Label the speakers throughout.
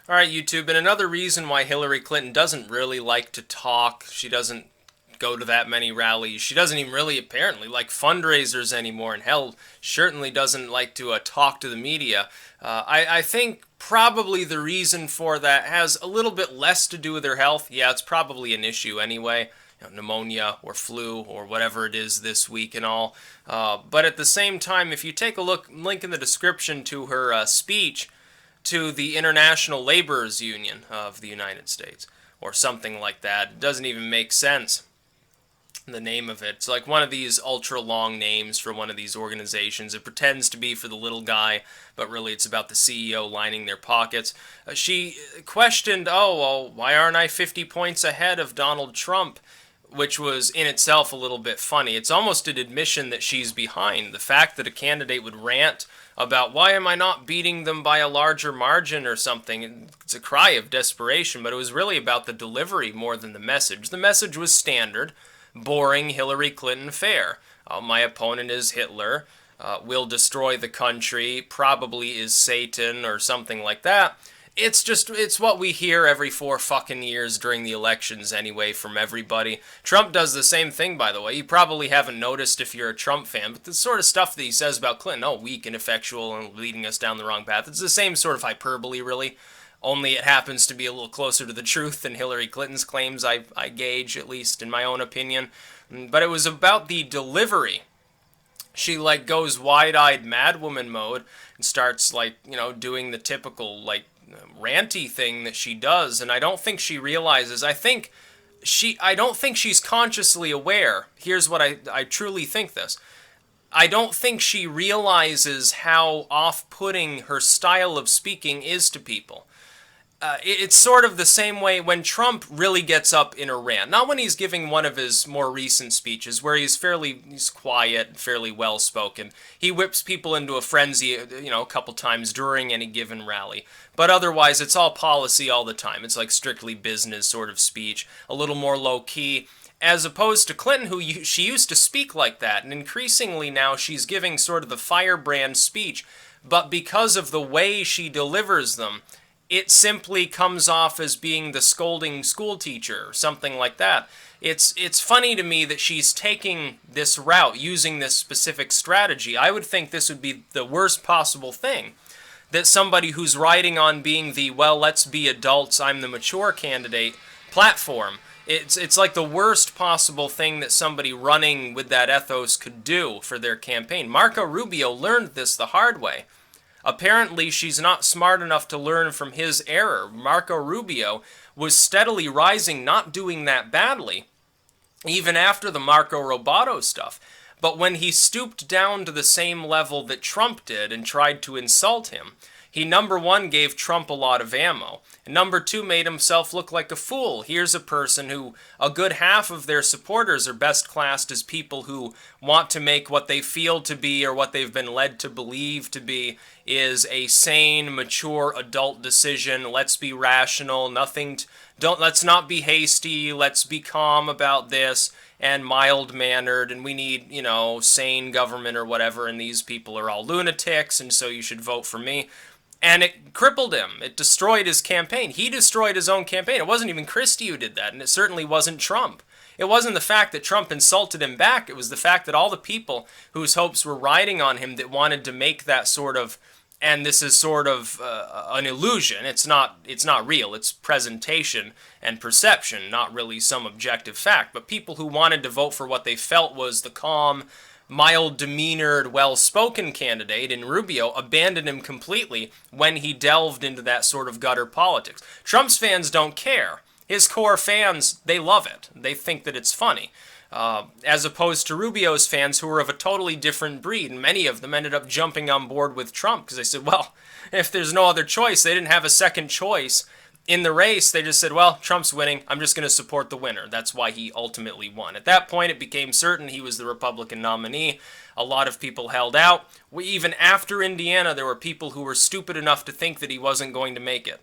Speaker 1: All right, YouTube, and another reason why Hillary Clinton doesn't really like to talk, she doesn't go to that many rallies, she doesn't even really apparently like fundraisers anymore, and hell, certainly doesn't like to talk to the media. I think probably the reason for that has a little bit less to do with her health. Yeah, it's probably an issue anyway. Pneumonia or flu or whatever it is this week and all. But at the same time, if you take a look, link in the description to her speech to the International Laborers Union of the United States, or something like that. It doesn't even make sense, the name of it. It's like one of these ultra long names for one of these organizations. It pretends to be for the little guy, but really it's about the CEO lining their pockets. She questioned, oh, well, why aren't I 50 points ahead of Donald Trump? Which was in itself a little bit funny. It's almost an admission that she's behind. The fact that a candidate would rant about why am I not beating them by a larger margin or something, it's a cry of desperation, but it was really about the delivery more than the message. The message was standard, boring Hillary Clinton fare. My opponent is Hitler, will destroy the country, probably is Satan or something like that. It's what we hear every 4 fucking years during the elections anyway from everybody. Trump does the same thing, by the way. You probably haven't noticed if you're a Trump fan, but the sort of stuff that he says about Clinton, oh, weak, ineffectual, and leading us down the wrong path, it's the same sort of hyperbole, really. Only it happens to be a little closer to the truth than Hillary Clinton's claims, I gauge, at least in my own opinion. But it was about the delivery. She goes wide-eyed madwoman mode and starts doing the typical ranty thing that she does, and I don't think she realizes. I don't think she's consciously aware. Here's what I truly think this. I don't think she realizes how off-putting her style of speaking is to people. It's sort of the same way when Trump really gets up in a rant. Not when he's giving one of his more recent speeches, where he's quiet, fairly well-spoken. He whips people into a frenzy, a couple times during any given rally. But otherwise, it's all policy all the time. It's like strictly business sort of speech, a little more low-key. As opposed to Clinton, she used to speak like that, and increasingly now she's giving sort of the firebrand speech. But because of the way she delivers them, it simply comes off as being the scolding school teacher or something like that. It's funny to me that she's taking this route, using this specific strategy. I would think this would be the worst possible thing. That somebody who's riding on being the, well, let's be adults, I'm the mature candidate platform. It's like the worst possible thing that somebody running with that ethos could do for their campaign. Marco Rubio learned this the hard way. Apparently, she's not smart enough to learn from his error. Marco Rubio was steadily rising, not doing that badly, even after the Marco Roboto stuff. But when he stooped down to the same level that Trump did and tried to insult him, he, number one, gave Trump a lot of ammo, and number two, made himself look like a fool. Here's a person who, a good half of their supporters are best classed as people who want to make what they feel to be, or what they've been led to believe to be, is a sane, mature, adult decision. Let's be rational, let's not be hasty, let's be calm about this, and mild-mannered, and we need, sane government or whatever, and these people are all lunatics, and so you should vote for me. And it crippled him. It destroyed his campaign. He destroyed his own campaign. It wasn't even Christie who did that, and it certainly wasn't Trump. It wasn't the fact that Trump insulted him back. It was the fact that all the people whose hopes were riding on him that wanted to make that sort of, and this is sort of an illusion. It's not real. It's presentation and perception, not really some objective fact. But people who wanted to vote for what they felt was the calm, mild-demeanored, well-spoken candidate in Rubio abandoned him completely when he delved into that sort of gutter politics. Trump's fans don't care. His core fans, they love it. They think that it's funny. As opposed to Rubio's fans, who are of a totally different breed, and many of them ended up jumping on board with Trump because they said, well, if there's no other choice, they didn't have a second choice in the race. They just said, well, Trump's winning, I'm just going to support the winner. That's why he ultimately won. At that point, it became certain he was the Republican nominee. A lot of people held out. Even after Indiana, there were people who were stupid enough to think that he wasn't going to make it.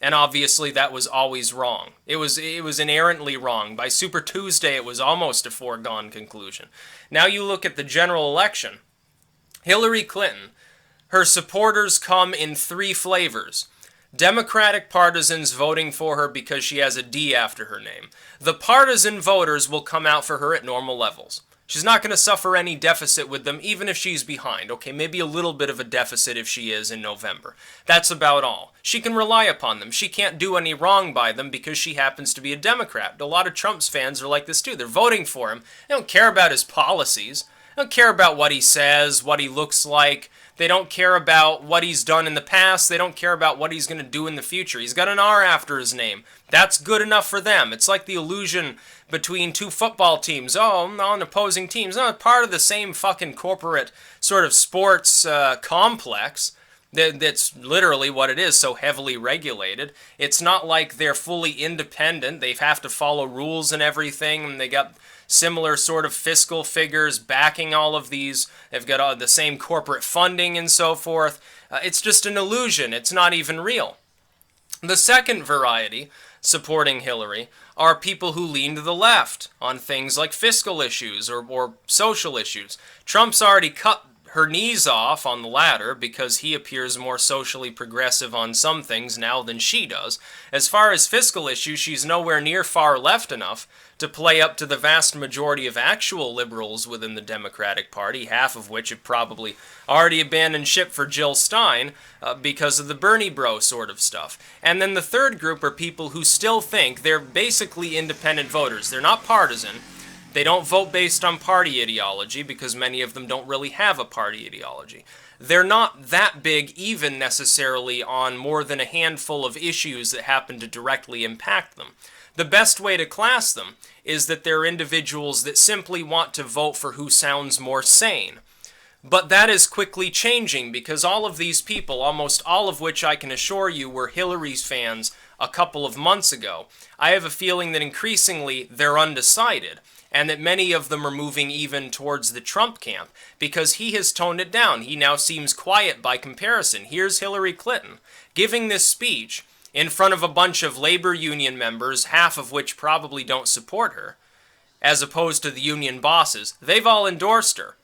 Speaker 1: And obviously, that was always wrong. It was inerrantly wrong. By Super Tuesday, it was almost a foregone conclusion. Now you look at the general election. Hillary Clinton, her supporters come in 3 flavors. Democratic partisans voting for her because she has a D after her name. The partisan voters will come out for her at normal levels. She's not going to suffer any deficit with them, even if she's behind. Okay, maybe a little bit of a deficit if she is in November. That's about all. She can rely upon them. She can't do any wrong by them because she happens to be a Democrat. A lot of Trump's fans are like this too. They're voting for him. They don't care about his policies. They don't care about what he says, what he looks like. They don't care about what he's done in the past. They don't care about what he's going to do in the future. He's got an R after his name. That's good enough for them. It's like the illusion between two football teams. Oh, on opposing teams. No, part of the same fucking corporate sort of sports complex. That's literally what it is, so heavily regulated. It's not like they're fully independent. They have to follow rules and everything, and they got similar sort of fiscal figures backing all of these. They've got all the same corporate funding and so forth. It's just an illusion. It's not even real. The second variety supporting Hillary are people who lean to the left on things like fiscal issues or social issues. Trump's already cut her knees off on the latter because he appears more socially progressive on some things now than she does. As far as fiscal issues, she's nowhere near far left enough to play up to the vast majority of actual liberals within the Democratic Party, half of which have probably already abandoned ship for Jill Stein because of the Bernie bro sort of stuff. And then the third group are people who still think they're basically independent voters. They're not partisan. They don't vote based on party ideology because many of them don't really have a party ideology. They're not that big even necessarily on more than a handful of issues that happen to directly impact them. The best way to class them is that they're individuals that simply want to vote for who sounds more sane. But that is quickly changing because all of these people, almost all of which I can assure you were Hillary's fans a couple of months ago, I have a feeling that increasingly they're undecided, and that many of them are moving even towards the Trump camp because he has toned it down. He now seems quiet by comparison. Here's Hillary Clinton giving this speech in front of a bunch of labor union members, half of which probably don't support her, as opposed to the union bosses. They've all endorsed her.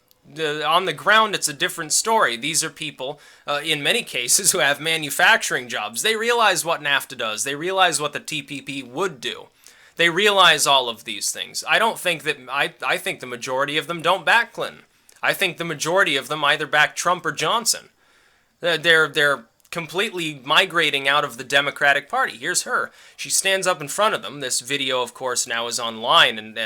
Speaker 1: On the ground, it's a different story. These are people, in many cases, who have manufacturing jobs. They realize what NAFTA does. They realize what the TPP would do. They realize all of these things. I don't think that, I think the majority of them don't back Clinton. I think the majority of them either back Trump or Johnson. They're completely migrating out of the Democratic Party. Here's her. She stands up in front of them. This video, of course, now is online and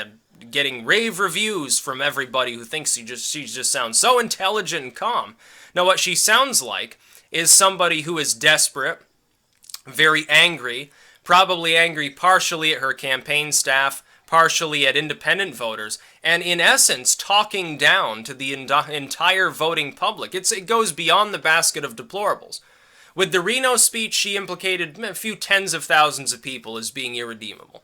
Speaker 1: getting rave reviews from everybody who thinks she just sounds so intelligent and calm. Now, what she sounds like is somebody who is desperate, very angry, probably angry partially at her campaign staff, partially at independent voters, and in essence talking down to the entire voting public. It goes beyond the basket of deplorables. With the Reno speech, she implicated a few tens of thousands of people as being irredeemable.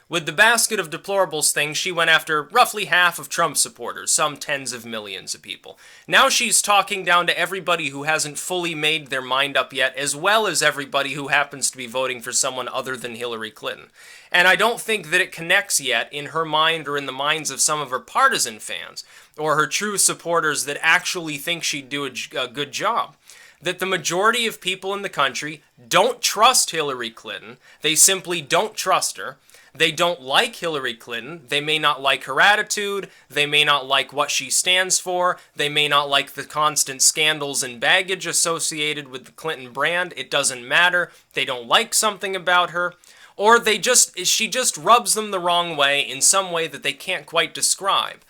Speaker 1: With the basket of deplorables thing, she went after roughly half of Trump supporters, some tens of millions of people. Now she's talking down to everybody who hasn't fully made their mind up yet, as well as everybody who happens to be voting for someone other than Hillary Clinton. And I don't think that it connects yet in her mind or in the minds of some of her partisan fans, or her true supporters that actually think she'd do a good job. That the majority of people in the country don't trust Hillary Clinton. They simply don't trust her. They don't like Hillary Clinton. They may not like her attitude. They may not like what she stands for. They may not like the constant scandals and baggage associated with the Clinton brand. It doesn't matter. They don't like something about her. Or she just rubs them the wrong way in some way that they can't quite describe.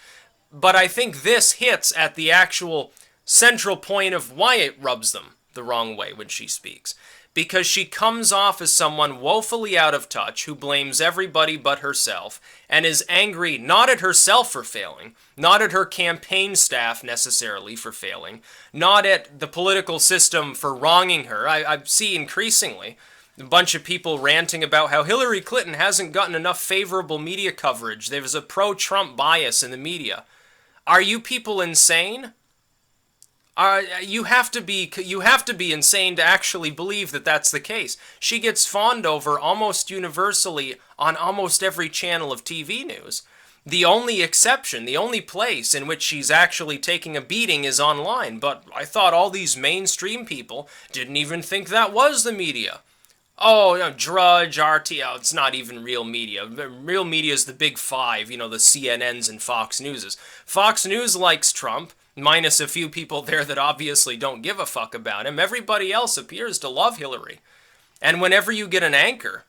Speaker 1: But I think this hits at the actual central point of why it rubs them the wrong way when she speaks. Because she comes off as someone woefully out of touch who blames everybody but herself and is angry not at herself for failing, not at her campaign staff necessarily for failing, not at the political system for wronging her. I see increasingly a bunch of people ranting about how Hillary Clinton hasn't gotten enough favorable media coverage. There's a pro-Trump bias in the media. Are you people insane? You have to be insane to actually believe that that's the case. She gets fawned over almost universally on almost every channel of TV news. The only exception, the only place in which she's actually taking a beating is online, but I thought all these mainstream people didn't even think that was the media. Oh, Drudge, RTL, it's not even real media. Real media is the big five, the CNNs and Fox Newses. Fox News likes Trump, minus a few people there that obviously don't give a fuck about him. Everybody else appears to love Hillary. And whenever you get an anchor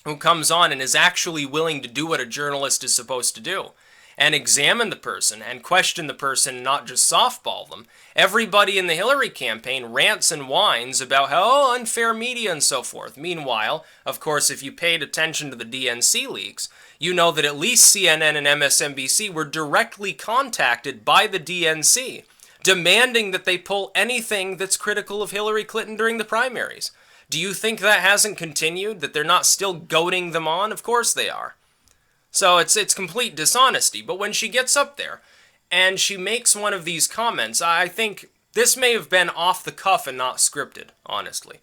Speaker 1: who comes on and is actually willing to do what a journalist is supposed to do and examine the person and question the person, not just softball them. Everybody in the Hillary campaign rants and whines about how unfair media and so forth. Meanwhile, of course, if you paid attention to the DNC leaks, you know that at least CNN and MSNBC were directly contacted by the DNC, demanding that they pull anything that's critical of Hillary Clinton during the primaries. Do you think that hasn't continued? That they're not still goading them on? Of course they are. So it's complete dishonesty. But when she gets up there and she makes one of these comments, I think this may have been off the cuff and not scripted, honestly,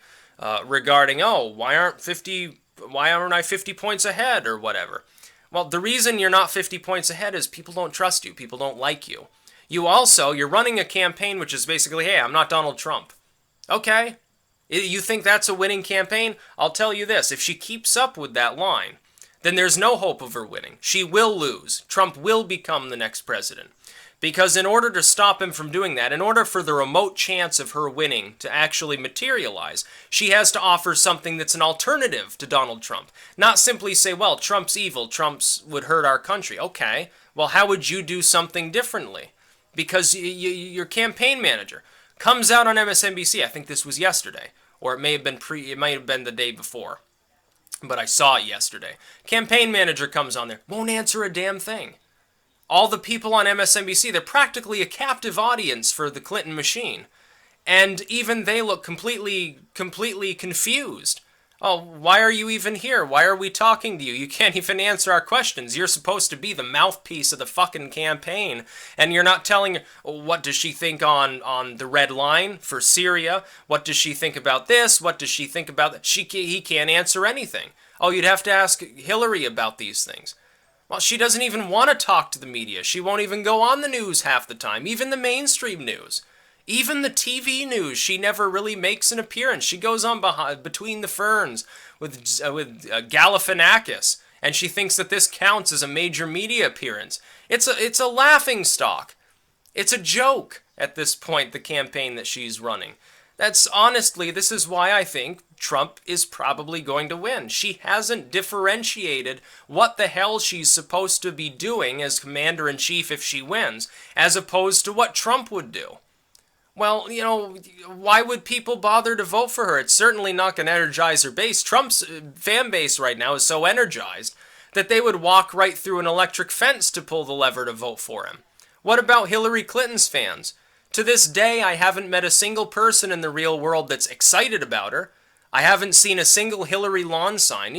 Speaker 1: regarding, why aren't I 50 points ahead or whatever. Well, the reason you're not 50 points ahead is people don't trust you. People don't like you. You're running a campaign which is basically, hey, I'm not Donald Trump. Okay. You think that's a winning campaign? I'll tell you this. If she keeps up with that line, then there's no hope of her winning. She will lose. Trump will become the next president. Because in order to stop him from doing that, in order for the remote chance of her winning to actually materialize, she has to offer something that's an alternative to Donald Trump. Not simply say, well, Trump's evil, Trump's would hurt our country. Okay, well, how would you do something differently? Because your campaign manager comes out on MSNBC, I think this was yesterday, or it may have been the day before, but I saw it yesterday. Campaign manager comes on there, won't answer a damn thing. All the people on MSNBC, they're practically a captive audience for the Clinton machine. And even they look completely confused. Oh, why are you even here? Why are we talking to you? You can't even answer our questions. You're supposed to be the mouthpiece of the fucking campaign. And you're not telling her, what does she think on the red line for Syria? What does she think about this? What does she think about that? He can't answer anything. Oh, you'd have to ask Hillary about these things. Well, she doesn't even want to talk to the media. She won't even go on the news half the time, even the mainstream news. Even the TV news, she never really makes an appearance. She goes on between the ferns with Galifianakis, and she thinks that this counts as a major media appearance. It's a laughing stock. It's a joke at this point, the campaign that she's running. This is why I think Trump is probably going to win. She hasn't differentiated what the hell she's supposed to be doing as commander-in-chief if she wins, as opposed to what Trump would do. Well, why would people bother to vote for her? It's certainly not going to energize her base. Trump's fan base right now is so energized that they would walk right through an electric fence to pull the lever to vote for him. What about Hillary Clinton's fans? To this day, I haven't met a single person in the real world that's excited about her. I haven't seen a single Hillary lawn sign.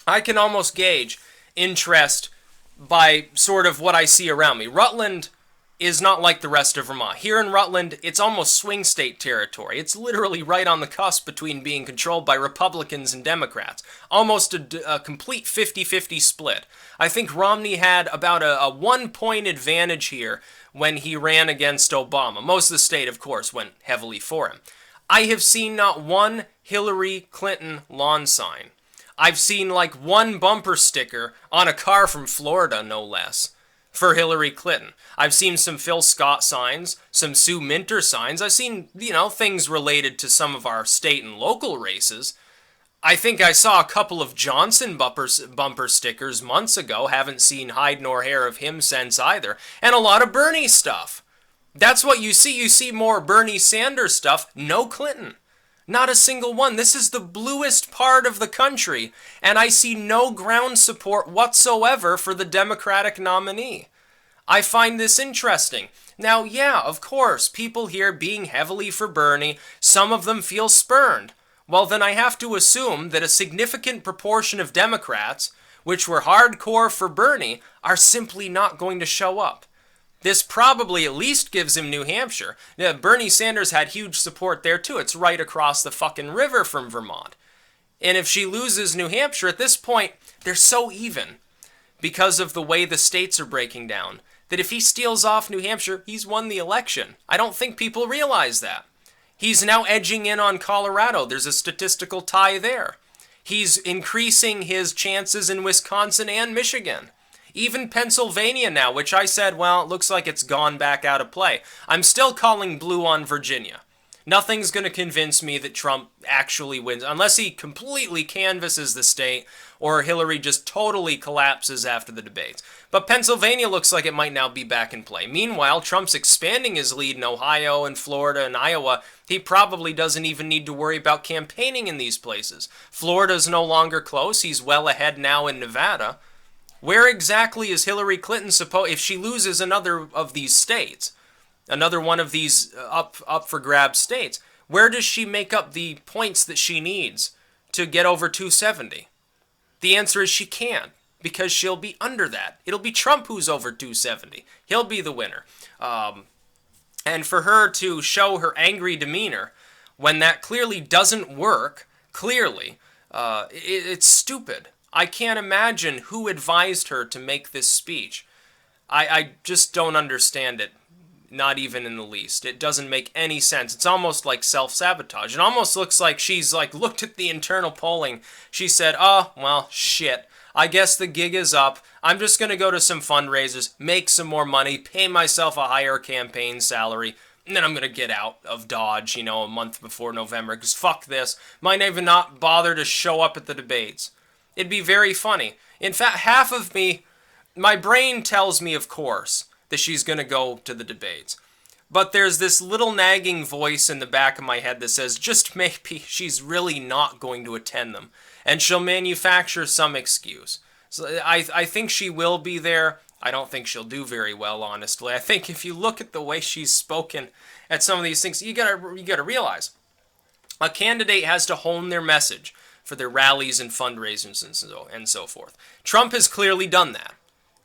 Speaker 1: I can almost gauge interest by sort of what I see around me. Rutland is not like the rest of Vermont. Here in Rutland, it's almost swing state territory. It's literally right on the cusp between being controlled by Republicans and Democrats. Almost a complete 50-50 split. I think Romney had about a 1-point advantage here when he ran against Obama. Most of the state, of course, went heavily for him. I have seen not one Hillary Clinton lawn sign. I've seen like one bumper sticker on a car from Florida, no less, for Hillary Clinton. I've seen some Phil Scott signs, some Sue Minter signs. I've seen, things related to some of our state and local races. I think I saw a couple of Johnson bumper stickers months ago. Haven't seen hide nor hair of him since either. And a lot of Bernie stuff. That's what you see. You see more Bernie Sanders stuff. No Clinton. Not a single one. This is the bluest part of the country, and I see no ground support whatsoever for the Democratic nominee. I find this interesting. Now, yeah, of course, people here being heavily for Bernie, some of them feel spurned. Well, then I have to assume that a significant proportion of Democrats, which were hardcore for Bernie, are simply not going to show up. This probably at least gives him New Hampshire. Yeah, Bernie Sanders had huge support there too. It's right across the fucking river from Vermont. And if she loses New Hampshire, at this point, they're so even because of the way the states are breaking down, that if he steals off New Hampshire, he's won the election. I don't think people realize that. He's now edging in on Colorado. There's a statistical tie there. He's increasing his chances in Wisconsin and Michigan. Even Pennsylvania now, which I said, well, it looks like it's gone back out of play. I'm still calling blue on Virginia. Nothing's going to convince me that Trump actually wins, unless he completely canvasses the state or Hillary just totally collapses after the debates. But Pennsylvania looks like it might now be back in play. Meanwhile, Trump's expanding his lead in Ohio and Florida and Iowa. He probably doesn't even need to worry about campaigning in these places. Florida's no longer close. He's well ahead now in Nevada. Where exactly is Hillary Clinton supposed, if she loses another of these states, another one of these up for grabs states, where does she make up the points that she needs to get over 270? The answer is she can't, because she'll be under that. It'll be Trump who's over 270. He'll be the winner. And for her to show her angry demeanor when that clearly doesn't work, it's stupid. I can't imagine who advised her to make this speech. I just don't understand it. Not even in the least. It doesn't make any sense. It's almost like self-sabotage. It almost looks like she's looked at the internal polling. She said, oh, well, shit. I guess the gig is up. I'm just going to go to some fundraisers, make some more money, pay myself a higher campaign salary, and then I'm going to get out of Dodge, a month before November, because fuck this. Might even not bother to show up at the debates. It'd be very funny. In fact, half of me, my brain tells me, of course, that she's going to go to the debates. But there's this little nagging voice in the back of my head that says just maybe she's really not going to attend them. And she'll manufacture some excuse. So I think she will be there. I don't think she'll do very well, honestly. I think if you look at the way she's spoken at some of these things, you gotta realize a candidate has to hone their message for their rallies and fundraisers and so forth. Trump has clearly done that.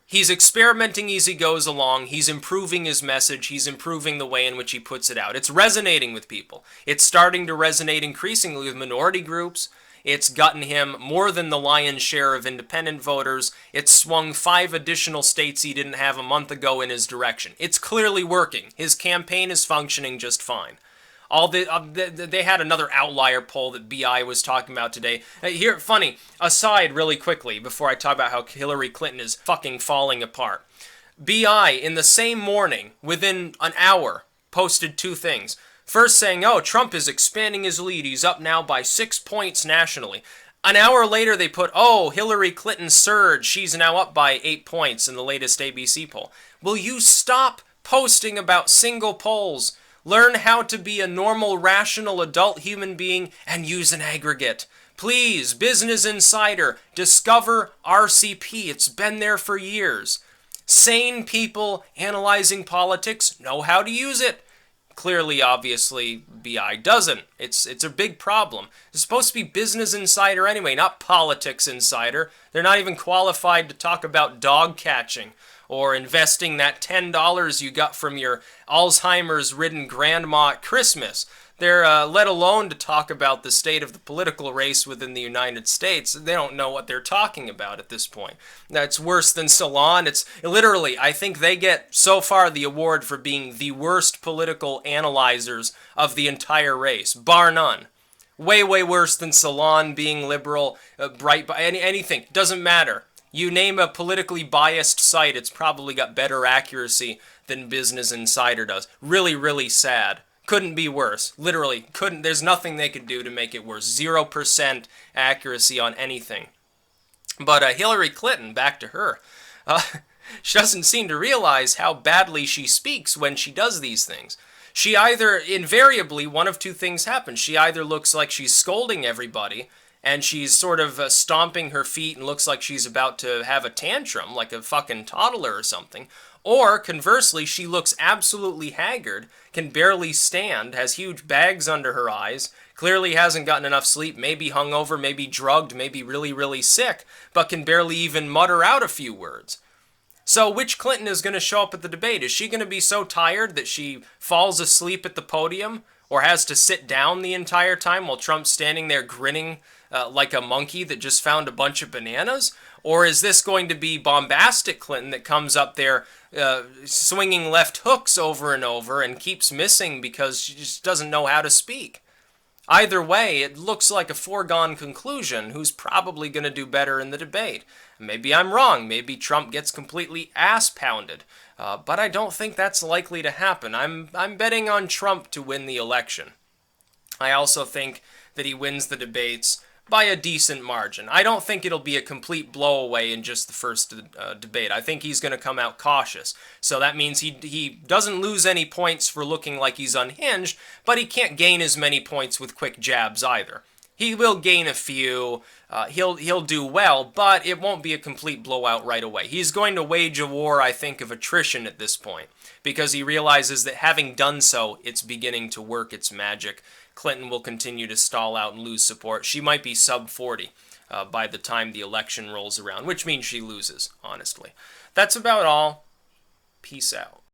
Speaker 1: He's experimenting as he goes along. He's improving his message. He's improving the way in which he puts it out. It's resonating with people. It's starting to resonate increasingly with minority groups. It's gotten him more than the lion's share of independent voters. It's swung 5 additional states he didn't have a month ago in his direction. It's clearly working. His campaign is functioning just fine. They had another outlier poll that BI was talking about today. Here, funny, aside really quickly before I talk about how Hillary Clinton is fucking falling apart. BI, in the same morning, within an hour, posted 2 things. First saying, oh, Trump is expanding his lead. He's up now by 6 points nationally. An hour later, they put, oh, Hillary Clinton surged. She's now up by 8 points in the latest ABC poll. Will you stop posting about single polls? Learn how to be a normal, rational adult human being and use an aggregate. Please, Business Insider, discover RCP. It's been there for years. Sane people analyzing politics know how to use it. Clearly, obviously, BI doesn't. It's a big problem. It's supposed to be Business Insider anyway, not Politics Insider. They're not even qualified to talk about dog catching or investing that $10 you got from your Alzheimer's-ridden grandma at Christmas. They're let alone to talk about the state of the political race within the United States. They don't know what they're talking about at this point. That's worse than Salon. It's literally, I think they get so far the award for being the worst political analyzers of the entire race, bar none. Way, way worse than Salon being liberal, anything. Doesn't matter. You name a politically biased site, it's probably got better accuracy than Business Insider does. Really, really sad. Couldn't be worse. Literally, couldn't. There's nothing they could do to make it worse. 0% accuracy on anything. But Hillary Clinton, back to her. She doesn't seem to realize how badly she speaks when she does these things. She either, invariably, one of 2 things happens. She either looks like she's scolding everybody, and she's sort of stomping her feet and looks like she's about to have a tantrum, like a fucking toddler or something. Or, conversely, she looks absolutely haggard, can barely stand, has huge bags under her eyes, clearly hasn't gotten enough sleep, maybe hungover, maybe drugged, maybe really, really sick, but can barely even mutter out a few words. So which Clinton is going to show up at the debate? Is she going to be so tired that she falls asleep at the podium? or has to sit down the entire time while Trump's standing there grinning like a monkey that just found a bunch of bananas? Or is this going to be bombastic Clinton that comes up there swinging left hooks over and over and keeps missing because she just doesn't know how to speak? Either way, it looks like a foregone conclusion who's probably going to do better in the debate. Maybe I'm wrong. Maybe Trump gets completely ass-pounded. But I don't think that's likely to happen. I'm betting on Trump to win the election. I also think that he wins the debates by a decent margin. I don't think it'll be a complete blowaway in just the first debate. I think he's going to come out cautious. So that means he doesn't lose any points for looking like he's unhinged, but he can't gain as many points with quick jabs either. He will gain a few, he'll do well, but it won't be a complete blowout right away. He's going to wage a war, I think, of attrition at this point, because he realizes that having done so, it's beginning to work its magic. Clinton will continue to stall out and lose support. She might be sub 40 by the time the election rolls around, which means she loses, honestly. That's about all. Peace out.